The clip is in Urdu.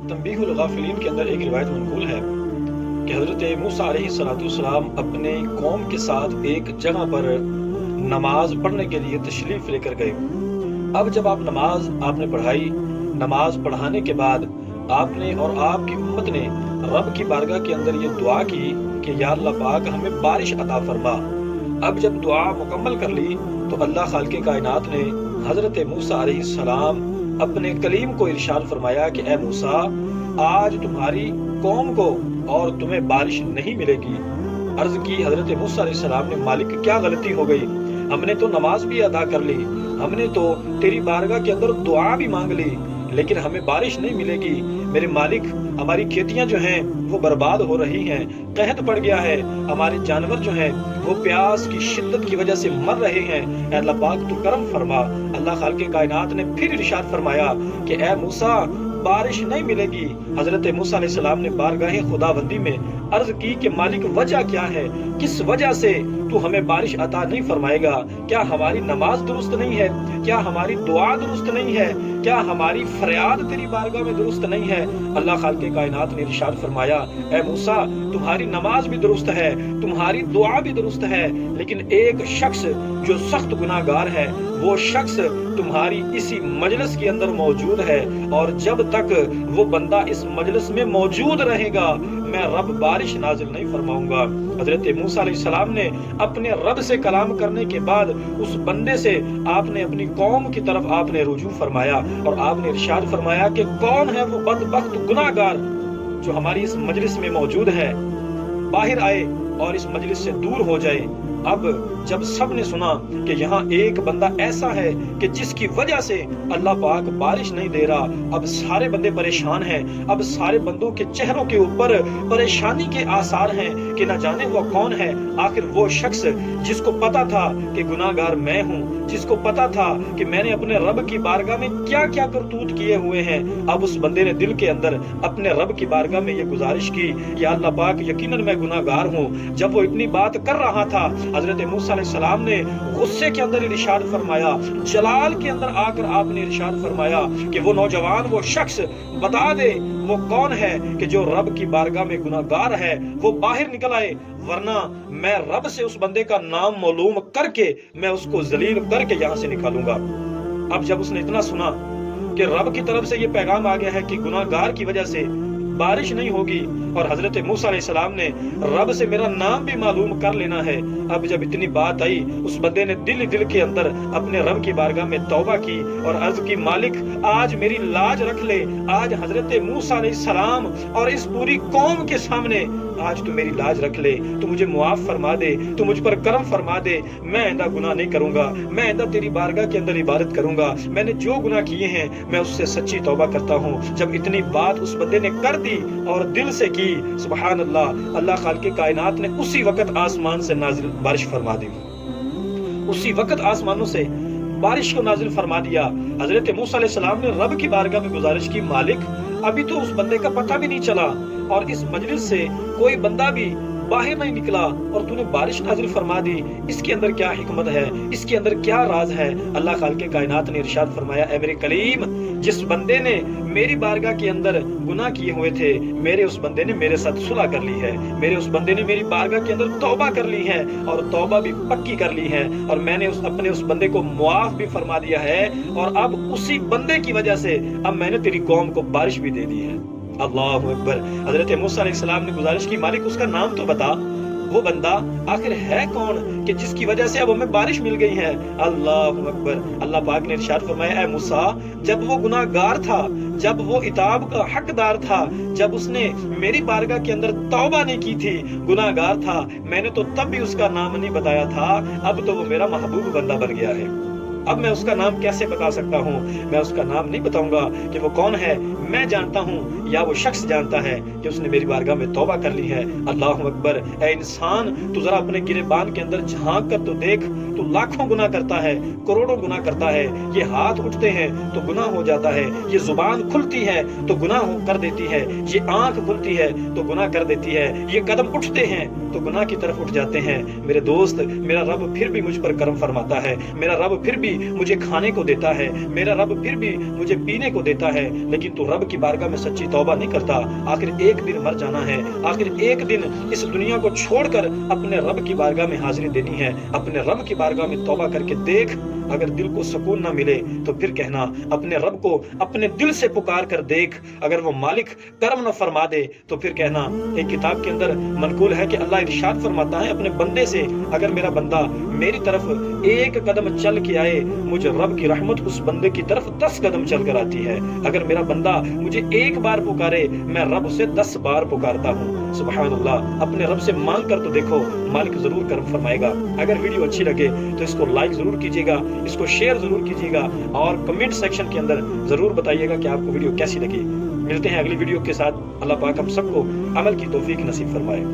تنبیہ الغافلین کے اندر ایک روایت منقول ہے کہ حضرت موسیٰ علیہ السلام اپنے قوم کے ساتھ ایک جگہ پر نماز پڑھنے کے لیے تشریف لے کر گئے۔ اب جب آپ نے پڑھائی، نماز پڑھانے کے بعد آپ نے اور آپ کی امت نے رب کی بارگاہ کے اندر یہ دعا کی کہ یا اللہ پاک ہمیں بارش عطا فرما۔ اب جب دعا مکمل کر لی تو اللہ خالق کائنات نے حضرت موسیٰ علیہ السلام اپنے کلیم کو ارشاد فرمایا کہ اے موسیٰ، آج تمہاری قوم کو اور تمہیں بارش نہیں ملے گی۔ عرض کی حضرت موسیٰ علیہ السلام نے مالک کیا غلطی ہو گئی؟ ہم نے تو نماز بھی ادا کر لی، ہم نے تو تیری بارگاہ کے اندر دعا بھی مانگ لی، لیکن ہمیں بارش نہیں ملے گی۔ میرے مالک، ہماری کھیتیاں جو ہیں وہ برباد ہو رہی ہیں، قحط پڑ گیا ہے، ہمارے جانور جو ہیں وہ پیاس کی شدت کی وجہ سے مر رہے ہیں، اے اللہ پاک تو کرم فرما۔ اللہ خالق کائنات نے پھر ارشاد فرمایا کہ اے موسیٰ، بارش نہیں ملے گی۔ حضرت موسیٰ علیہ السلام نے بارگاہ خداوندی میں عرض کی کہ مالک وجہ کیا ہے؟ کس وجہ سے تو ہمیں بارش عطا نہیں فرمائے گا؟ کیا ہماری نماز درست نہیں ہے؟ کیا ہماری دعا درست نہیں ہے؟ کیا ہماری فریاد تیری بارگاہ میں درست نہیں ہے؟ اللہ خالق کائنات نے ارشاد فرمایا اے موسیٰ، تمہاری نماز بھی درست ہے، تمہاری دعا بھی درست ہے، لیکن ایک شخص جو سخت گناہ گار ہے وہ شخص تمہاری اسی مجلس کے اندر موجود ہے، اور جب تک وہ بندہ اس مجلس میں موجود رہے گا میں رب بارش نازل نہیں فرماؤں گا۔ حضرت موسیٰ علیہ السلام نے اپنے رب سے کلام کرنے کے بعد اس بندے سے آپ نے اپنی قوم کی طرف آپ نے رجوع فرمایا، اور آپ نے ارشاد فرمایا کہ کون ہے وہ بدبخت گناہ گار جو ہماری اس مجلس میں موجود ہے، باہر آئے اور اس مجلس سے دور ہو جائے۔ اب جب سب نے سنا کہ یہاں ایک بندہ ایسا ہے کہ جس کی وجہ سے اللہ پاک بارش نہیں دے رہا، اب سارے بندے پریشان ہیں، اب سارے بندوں کے چہروں کے اوپر پریشانی کے آثار ہیں کہ نہ جانے وہ کون ہے۔ آخر وہ شخص جس کو پتا تھا کہ گناہ گار میں ہوں، جس کو پتا تھا کہ میں نے اپنے رب کی بارگاہ میں کیا کیا کرتوت کیے ہوئے ہیں، اب اس بندے نے دل کے اندر اپنے رب کی بارگاہ میں یہ گزارش کی یا اللہ پاک یقیناً میں گناہ گار ہوں۔ جب وہ اتنی بات کر رہا تھا حضرت موسیٰ علیہ السلام نے غصے کے اندر ارشاد فرمایا، جلال کے اندر آ کر آپ نے ارشاد فرمایا کہ وہ نوجوان، وہ شخص بتا دے وہ کون ہے کہ جو رب کی بارگاہ میں گناہ گار ہے وہ باہر نکل آئے، ورنہ میں رب سے اس بندے کا نام معلوم کر کے میں اس کو ذلیل کر کے یہاں سے نکالوں گا۔ اب جب اس نے اتنا سنا کہ رب کی طرف سے یہ پیغام آ گیا ہے کہ گناہ گار کی وجہ سے بارش نہیں ہوگی، اور حضرت موسیٰ علیہ السلام نے رب سے میرا نام بھی معلوم کر لینا ہے، اب جب اتنی بات آئی اس بندے نے دل کے اندر اپنے رب کی بارگاہ میں توبہ کی اور عرض کی مالک آج میری لاج رکھ لے، آج حضرت موسیٰ علیہ السلام اور اس پوری قوم کے سامنے آج تو میری لاج رکھ لے، تو مجھے معاف فرما دے، تو مجھ پر کرم فرما دے، میں آئندہ گناہ نہیں کروں گا، میں آئندہ تیری بارگاہ کے اندر عبادت کروں گا، میں نے جو گناہ کیے ہیں میں اس سے سچی توبہ کرتا ہوں۔ جب اتنی بات اس بندے نے کر دی اور دل سے کی، سبحان اللہ، اللہ خالق کائنات نے اسی وقت آسمان سے نازل بارش فرما دی، اسی وقت آسمانوں سے بارش کو نازل فرما دیا۔ حضرت موسیٰ علیہ السلام نے رب کی بارگاہ میں گزارش کی مالک ابھی تو اس بندے کا پتہ بھی نہیں چلا اور اس مجلس سے کوئی بندہ بھی باہر نہیں نکلا اور تو نے بارش نازل فرما دی، اس کے اندر کیا حکمت ہے، اس کے اندر کیا راز ہے؟ اللہ خالق کائنات نے ارشاد فرمایا اے میرے کلیم، جس بندے نے میری بارگاہ کے اندر گناہ کیے ہوئے تھے میرے اس بندے نے میرے ساتھ صلح کر لی ہے، میرے اس بندے نے میری بارگاہ کے اندر توبہ کر لی ہے اور توبہ بھی پکی کر لی ہے، اور میں نے اپنے اس بندے کو معاف بھی فرما دیا ہے، اور اب اسی بندے کی وجہ سے اب میں نے تیری قوم کو بارش بھی دے دی ہے۔ اللہ اکبر۔ حضرت موسیٰ علیہ السلام نے گزارش کی مالک اس کا نام تو بتا، وہ بندہ آخر ہے کون کہ جس کی وجہ سے اب ہمیں بارش مل گئی ہے؟ اللہ اکبر۔ اللہ پاک نے ارشاد فرمایا اے موسیٰ، جب وہ گناہ گار تھا، جب وہ عتاب کا حقدار تھا، جب اس نے میری بارگاہ کے اندر توبہ نہیں کی تھی، گناہ گار تھا، میں نے تو تب بھی اس کا نام نہیں بتایا تھا، اب تو وہ میرا محبوب بندہ بن گیا ہے۔ اب میں اس کا نام کیسے بتا سکتا ہوں؟ میں اس کا نام نہیں بتاؤں گا کہ وہ کون ہے، میں جانتا ہوں یا وہ شخص جانتا ہے کہ اس نے میری بارگاہ میں توبہ کر لی ہے۔ اللہ اکبر۔ اے انسان، تو ذرا اپنے گریبان کے اندر جھانک کر تو دیکھ، تو لاکھوں گناہ کرتا ہے، کروڑوں گناہ کرتا ہے، یہ ہاتھ اٹھتے ہیں تو گناہ ہو جاتا ہے، یہ زبان کھلتی ہے تو گناہ کر دیتی ہے، یہ آنکھ کھلتی ہے تو گناہ کر دیتی ہے، یہ قدم اٹھتے ہیں تو گناہ کی طرف اٹھ جاتے ہیں۔ میرے دوست، میرا رب پھر بھی مجھ پر کرم فرماتا ہے، میرا رب پھر بھی بھی مجھے کھانے کو دیتا ہے، میرا رب پھر بھی مجھے پینے کو دیتا ہے، لیکن تو رب کی بارگاہ میں سچی توبہ نہیں کرتا۔ آخر ایک دن مر جانا ہے، آخر ایک دن اس دنیا کو چھوڑ کر اپنے رب کی بارگاہ میں حاضری دینی ہے۔ اپنے رب کی بارگاہ میں توبہ کر کے دیکھ، اگر دل کو سکون نہ ملے تو پھر کہنا، اپنے رب کو اپنے دل سے پکار کر دیکھ، اگر وہ مالک کرم نہ فرما دے تو پھر کہنا۔ ایک کتاب کے اندر منقول ہے کہ اللہ ارشاد فرماتا ہے اپنے بندے سے، اگر میرا بندہ میری طرف ایک قدم چل کے آئے، مجھے رب کی رحمت اس بندے کی طرف 10 قدم چل کر آتی ہے۔ اگر میرا بندہ مجھے ایک بار پکارے، میں رب سے 10 بار پکارتا ہوں۔ سبحان اللہ، اپنے رب سے مانگ کر تو دیکھو، مالک ضرور کرم فرمائے گا۔ اگر ویڈیو اچھی لگے تو اس کو لائک ضرور کیجیے گا، اس کو شیئر ضرور کیجیے گا، اور کمنٹ سیکشن کے اندر ضرور بتائیے گا کہ آپ کو ویڈیو کیسی لگی۔ ملتے ہیں اگلی ویڈیو کے ساتھ۔ اللہ پاک ہم سب کو عمل کی توفیق نصیب فرمائے۔